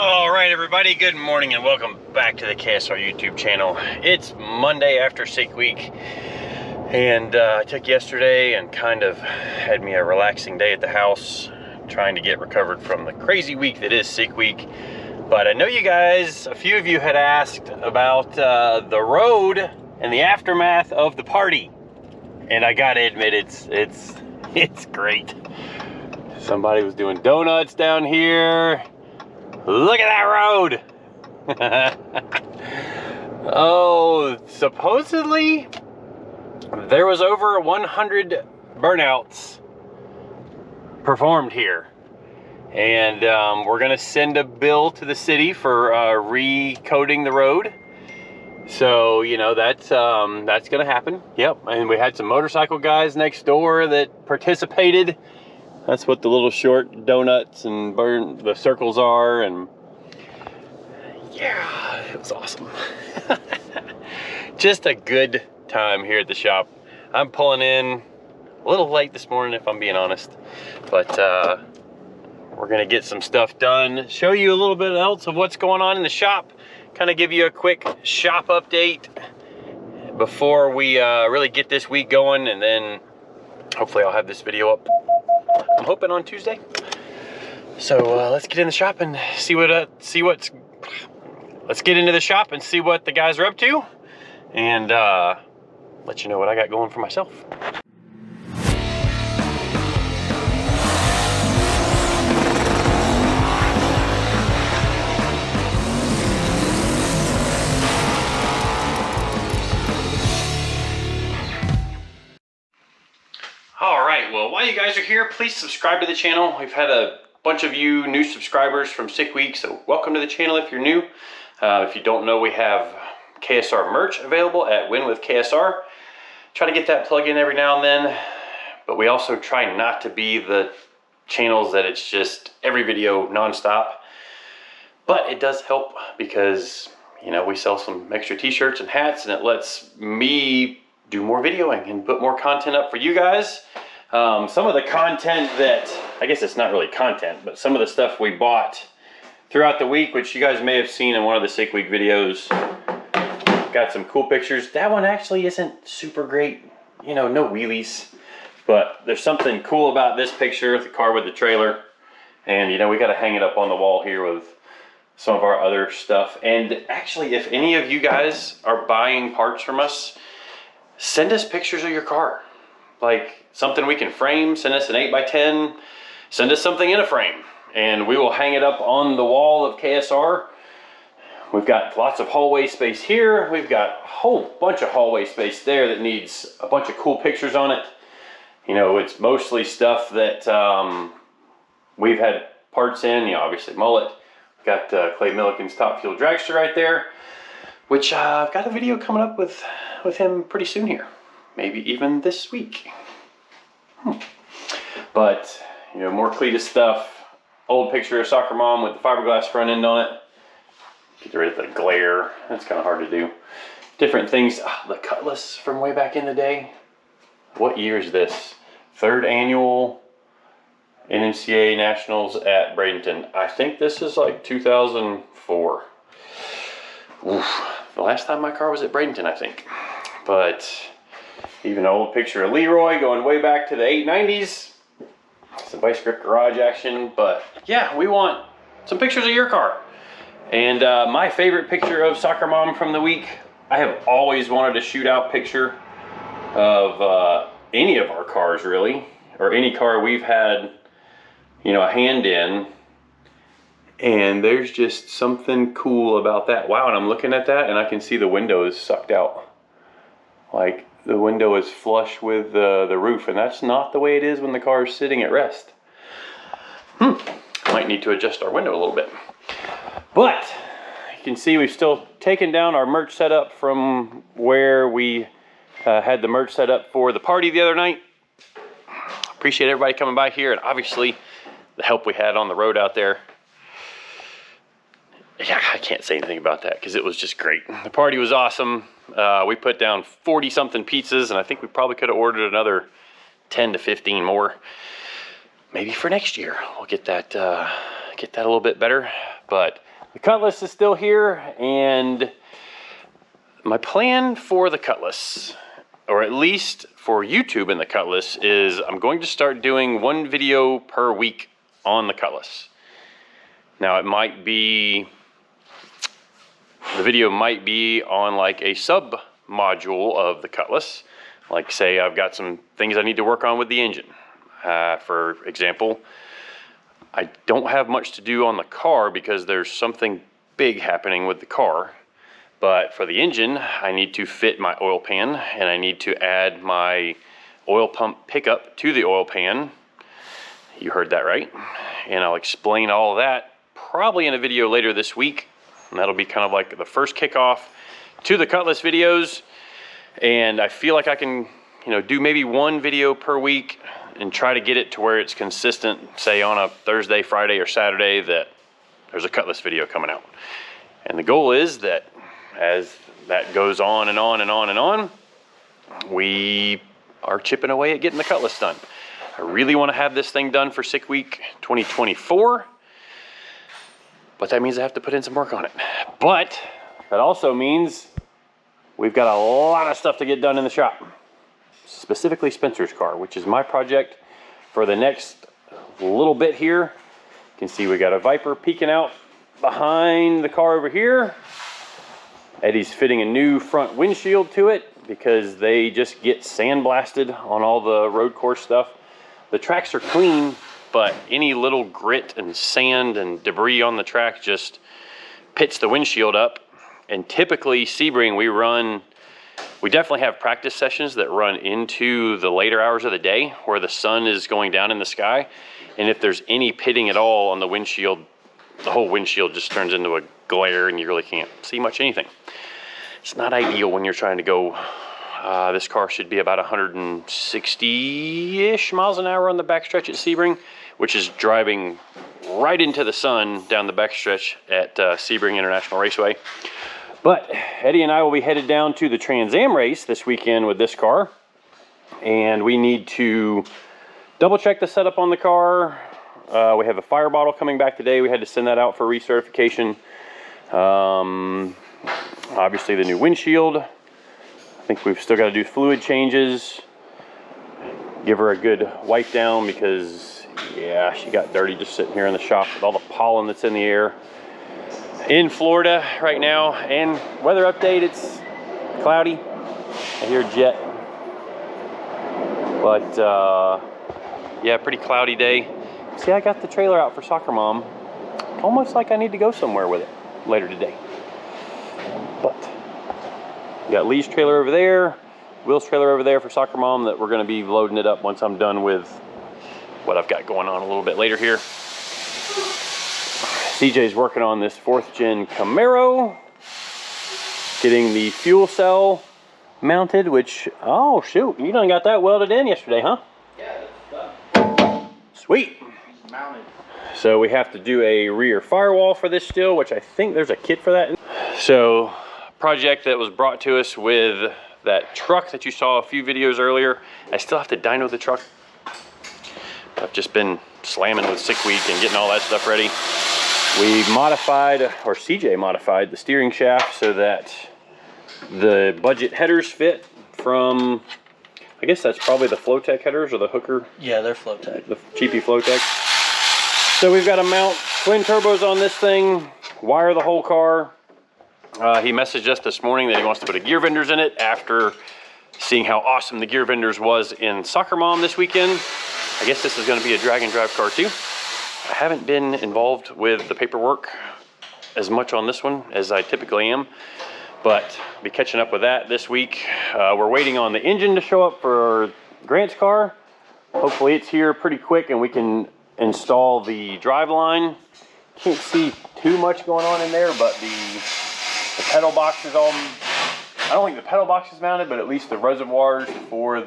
All right, everybody, good morning and welcome back to the KSR YouTube channel. It's Monday after Sick Week, and I took yesterday and kind of had me a relaxing day at the house, trying to get recovered from the crazy week that is Sick Week. But I know you guys, a few of you had asked about the road and the aftermath of the party, and I gotta admit, it's great. Somebody was doing donuts down here. Look at that road. Oh, supposedly there was over 100 burnouts performed here, and we're gonna send a bill to the city for recoating the road. So you know that's gonna happen. Yep. And we had some motorcycle guys next door that participated. That's what the little short donuts and the circles are, and yeah, it was awesome. Just a good time here at the shop. I'm pulling in a little late this morning, if I'm being honest, but we're gonna get some stuff done, show you a little bit else of what's going on in the shop, kind of give you a quick shop update before we really get this week going, and then hopefully I'll have this video up, I'm hoping, on Tuesday. So let's get in the shop and let's get into the shop and see what the guys are up to, and let you know what I got going for myself. All right, well, while you guys are here, please subscribe to the channel. We've had a bunch of you new subscribers from Sick Week, so welcome to the channel if you're new. If you don't know, we have KSR merch available at Win with KSR. Try to get that plug in every now and then, but we also try not to be the channels that it's just every video nonstop. But it does help because, you know, we sell some extra t-shirts and hats, and it lets me do more videoing and put more content up for you guys. Some of the content that, I guess it's not really content, but some of the stuff we bought throughout the week, which you guys may have seen in one of the Sick Week videos, got some cool pictures. That one actually isn't super great, you know, no wheelies, but there's something cool about this picture of the car with the trailer, and you know, we got to hang it up on the wall here with some of our other stuff. And actually, if any of you guys are buying parts from us, send us pictures of your car, like something we can frame. Send us an 8x10, send us something in a frame, and we will hang it up on the wall of KSR. We've got lots of hallway space here. We've got a whole bunch of hallway space there that needs a bunch of cool pictures on it. You know, it's mostly stuff that we've had parts in. You know, obviously Mullet. We've got Clay Milliken's Top Fuel Dragster right there, which I've got a video coming up with him pretty soon here, maybe even this week. But you know, more Cletus stuff. Old picture of Soccer Mom with the fiberglass front end on it. Get rid of the glare. That's kind of hard to do. Different things. The Cutlass from way back in the day. What year is this? 3rd annual NMCA Nationals at Bradenton. I think this is like 2004. Oof. The last time my car was at Bradenton, I think. But even an old picture of Leroy going way back to the 890s. Some vice grip garage action. But yeah, we want some pictures of your car. And my favorite picture of Soccer Mom from the week, I have always wanted a shootout picture of any of our cars, really, or any car we've had, you know, a hand in. And there's just something cool about that. Wow, and I'm looking at that and I can see the window is sucked out. Like the window is flush with the roof, and that's not the way it is when the car is sitting at rest. Might need to adjust our window a little bit. But you can see we've still taken down our merch setup from where we had the merch set up for the party the other night. Appreciate everybody coming by here, and obviously the help we had on the road out there. Yeah, I can't say anything about that because it was just great. The party was awesome. We put down 40-something pizzas, and I think we probably could have ordered another 10 to 15 more. Maybe for next year we'll get that a little bit better. But The Cutlass is still here, and my plan for the Cutlass, or at least for YouTube in the Cutlass, is I'm going to start doing one video per week on the Cutlass. Now it might be, the video might be on like a sub module of the Cutlass. Like say I've got some things I need to work on with the engine. For example, I don't have much to do on the car because there's something big happening with the car. But for the engine, I need to fit my oil pan, and I need to add my oil pump pickup to the oil pan. You heard that right. And I'll explain all of that probably in a video later this week. And that'll be kind of like the first kickoff to the Cutlass videos. And I feel like I can, do maybe one video per week and try to get it to where it's consistent, say on a Thursday, Friday, or Saturday, that there's a Cutlass video coming out. And the goal is that as that goes on and on and on and on, we are chipping away at getting the Cutlass done. I really want to have this thing done for Sick Week 2024, but that means I have to put in some work on it. But that also means we've got a lot of stuff to get done in the shop, specifically Spencer's car, which is my project for the next little bit here. You can see we got a Viper peeking out behind the car over here. Eddie's fitting a new front windshield to it because they just get sandblasted on all the road course stuff. The tracks are clean, but any little grit and sand and debris on the track just pits the windshield up. And typically Sebring, we definitely have practice sessions that run into the later hours of the day where the sun is going down in the sky. And if there's any pitting at all on the windshield, the whole windshield just turns into a glare and you really can't see much anything. It's not ideal when you're trying to go, this car should be about 160-ish miles an hour on the backstretch at Sebring, which is driving right into the sun down the backstretch at Sebring International Raceway. But Eddie and I will be headed down to the Trans Am race this weekend with this car. And we need to double check the setup on the car. We have a fire bottle coming back today. We had to send that out for recertification. Obviously the new windshield. I think we've still got to do fluid changes. Give her a good wipe down because, yeah, she got dirty just sitting here in the shop with all the pollen that's in the air. In Florida right now, and weather update, it's cloudy. I hear jet. But, yeah, pretty cloudy day. See, I got the trailer out for Soccer Mom. Almost like I need to go somewhere with it later today. But we got Lee's trailer over there, Will's trailer over there for Soccer Mom that we're going to be loading it up once I'm done with what I've got going on a little bit later here. CJ's working on this 4th gen Camaro, getting the fuel cell mounted, which, oh shoot, you done got that welded in yesterday, huh? Yeah, that's done. Sweet. Mounted. So we have to do a rear firewall for this still, which I think there's a kit for that. So, project that was brought to us with that truck that you saw a few videos earlier. I still have to dyno the truck. I've just been slamming with Sick Week and getting all that stuff ready. We modified, or CJ modified, the steering shaft so that the budget headers fit from, I guess that's probably the Flowtech headers or the Hooker. Yeah, they're Flowtech. The cheapy Flowtech. So we've got to mount twin turbos on this thing, wire the whole car. He messaged us this morning that he wants to put a gear vendors in it after seeing how awesome the gear vendors was in Soccer Mom this weekend. I guess this is going to be a drag and drive car too. I haven't been involved with the paperwork as much on this one as I typically am, but I'll be catching up with that this week. We're waiting on the engine to show up for Grant's car. Hopefully it's here pretty quick and we can install the drive line. Can't see too much going on in there, but the pedal box is all, I don't think the pedal box is mounted, but at least the reservoirs for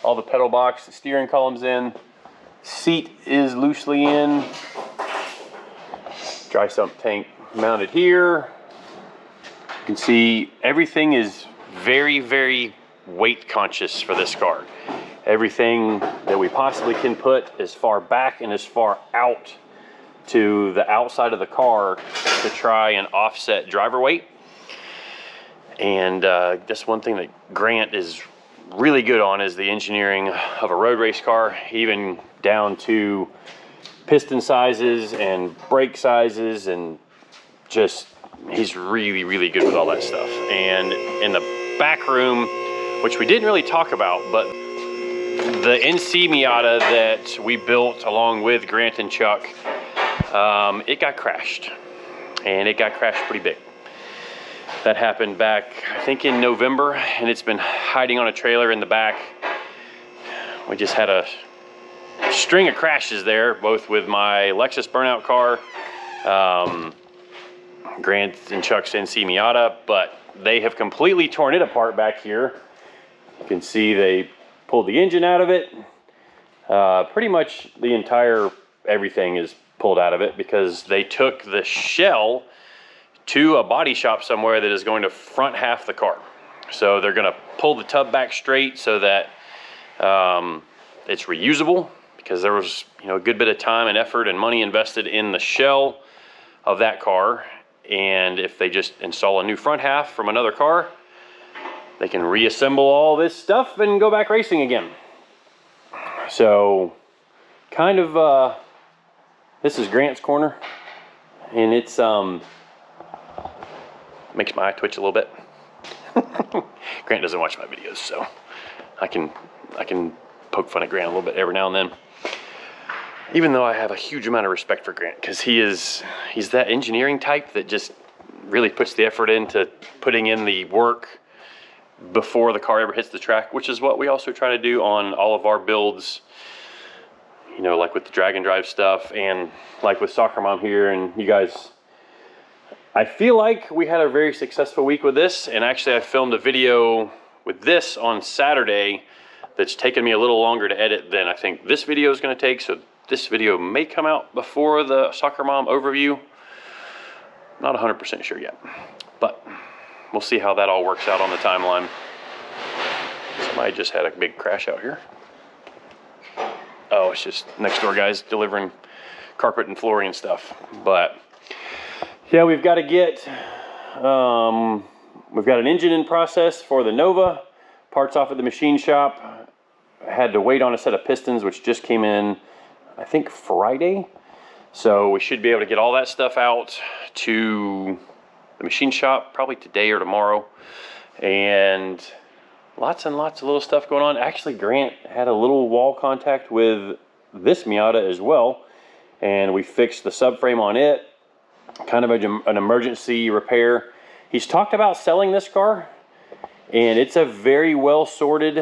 all the pedal box, the steering column's in. Seat is loosely in. Dry sump tank mounted here. You can see everything is very, very weight conscious for this car. Everything that we possibly can put as far back and as far out to the outside of the car to try and offset driver weight. And that's one thing that Grant is really good on, is the engineering of a road race car, even down to piston sizes and brake sizes, and just he's really, really good with all that stuff. And in the back room, which we didn't really talk about, but the NC Miata that we built along with Grant and Chuck, it got crashed, and it got crashed pretty big. That happened back, I think, in November, and it's been hiding on a trailer in the back. We just had a string of crashes there, both with my Lexus burnout car, Grant and Chuck's NC Miata, but they have completely torn it apart back here. You can see they pulled the engine out of it. Pretty much the entire everything is pulled out of it, because they took the shell to a body shop somewhere that is going to front half the car. So they're going to pull the tub back straight so that it's reusable, because there was, you know, a good bit of time and effort and money invested in the shell of that car. And if they just install a new front half from another car, they can reassemble all this stuff and go back racing again. So kind of this is Grant's corner, and it's makes my eye twitch a little bit. Grant doesn't watch my videos, so I can poke fun at Grant a little bit every now and then. Even though I have a huge amount of respect for Grant, because he's that engineering type that just really puts the effort into putting in the work before the car ever hits the track, which is what we also try to do on all of our builds. You know, like with the drag and drive stuff, and like with Soccer Mom here, and you guys, I feel like we had a very successful week with this. And actually I filmed a video with this on Saturday that's taken me a little longer to edit than I think this video is going to take. So this video may come out before the Soccer Mom overview. Not 100% sure yet, but we'll see how that all works out on the timeline. Somebody just had a big crash out here. Oh, it's just next door guys delivering carpet and flooring and stuff. But yeah, we've got to get, we've got an engine in process for the Nova. Parts off at the machine shop. I had to wait on a set of pistons, which just came in, I think, Friday. So we should be able to get all that stuff out to the machine shop probably today or tomorrow. And lots and lots of little stuff going on. Actually, Grant had a little wall contact with this Miata as well, and we fixed the subframe on it. Kind of an emergency repair. He's talked about selling this car, and it's a very well sorted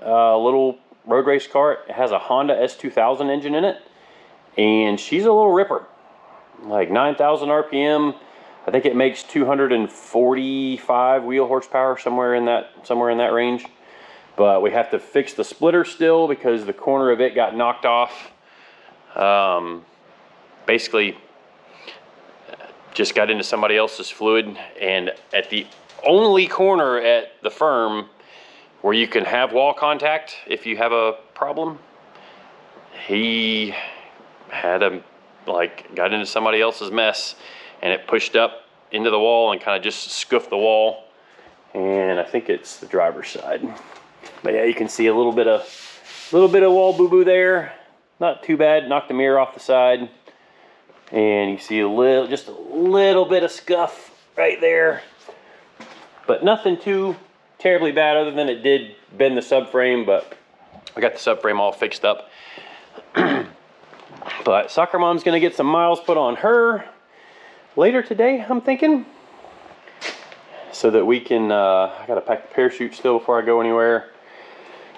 little road race car. It has a Honda S2000 engine in it, and she's a little ripper, like 9,000 RPM. I think it makes 245 wheel horsepower, somewhere in that range. But we have to fix the splitter still, because the corner of it got knocked off. Basically, just got into somebody else's fluid, and at the only corner at the firm where you can have wall contact if you have a problem, he had got into somebody else's mess, and it pushed up into the wall and kind of just scuffed the wall. And I think it's the driver's side. But yeah, you can see a little bit of wall boo-boo there. Not too bad. Knocked the mirror off the side. And you see just a little bit of scuff right there. But nothing too terribly bad, other than it did bend the subframe, but I got the subframe all fixed up. But Soccer Mom's gonna get some miles put on her later today, I'm thinking, so that we can, I gotta pack the parachute still before I go anywhere,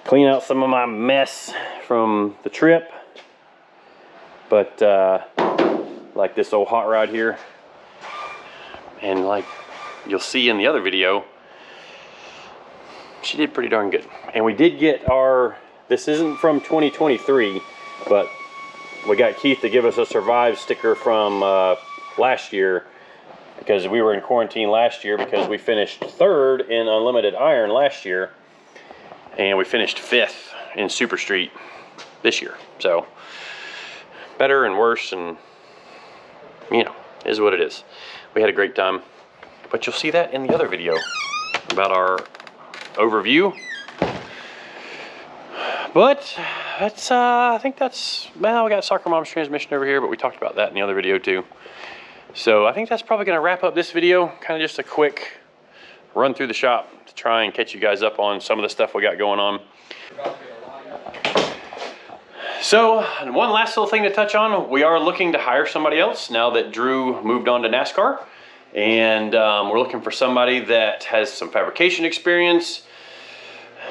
clean out some of my mess from the trip. But like this old hot rod here, and like you'll see in the other video, she did pretty darn good. And we did get our, this isn't from 2023, but we got Keith to give us a Survive sticker from last year, because we were in quarantine last year, because we finished 3rd in Unlimited Iron last year, and we finished 5th in Super Street this year. So better and worse, and you know, It is what it is. We had a great time, but you'll see that in the other video about our overview. But that's, I think that's, well, we got Soccer Mom's transmission over here, but we talked about that in the other video too. So I think that's probably gonna wrap up this video. Kind of just a quick run through the shop to try and catch you guys up on some of the stuff we got going on. So one last little thing to touch on, we are looking to hire somebody else now that Drew moved on to NASCAR. And we're looking for somebody that has some fabrication experience.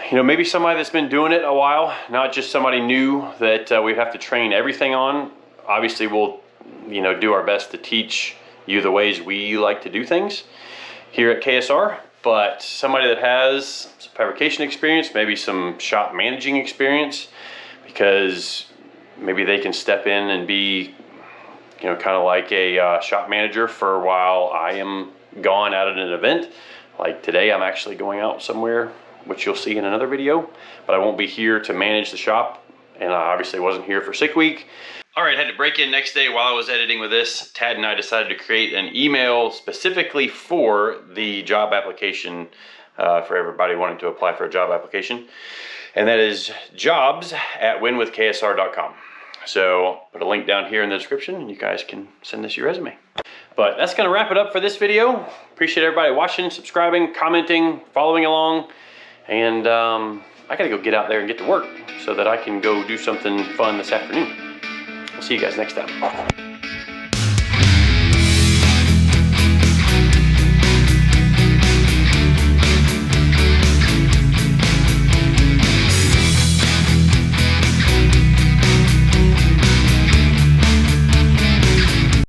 You know, maybe somebody that's been doing it a while, not just somebody new that we have to train everything on. Obviously, we'll, you know, do our best to teach you the ways we like to do things here at KSR, but somebody that has some fabrication experience, maybe some shop managing experience, because maybe they can step in and be, you know, kind of like a shop manager for while I am gone out at an event. Like today, I'm actually going out somewhere, which you'll see in another video, but I won't be here to manage the shop, and I obviously wasn't here for sick week. All right, had to break in next day while I was editing with this. Tad and I decided to create an email specifically for the job application for everybody wanting to apply for a job application, and that is jobs@winwithksr.com. So put a link down here in the description and you guys can send us your resume. But that's gonna wrap it up for this video. Appreciate everybody watching, subscribing, commenting, following along. And I gotta go get out there and get to work so that I can go do something fun this afternoon. We'll see you guys next time.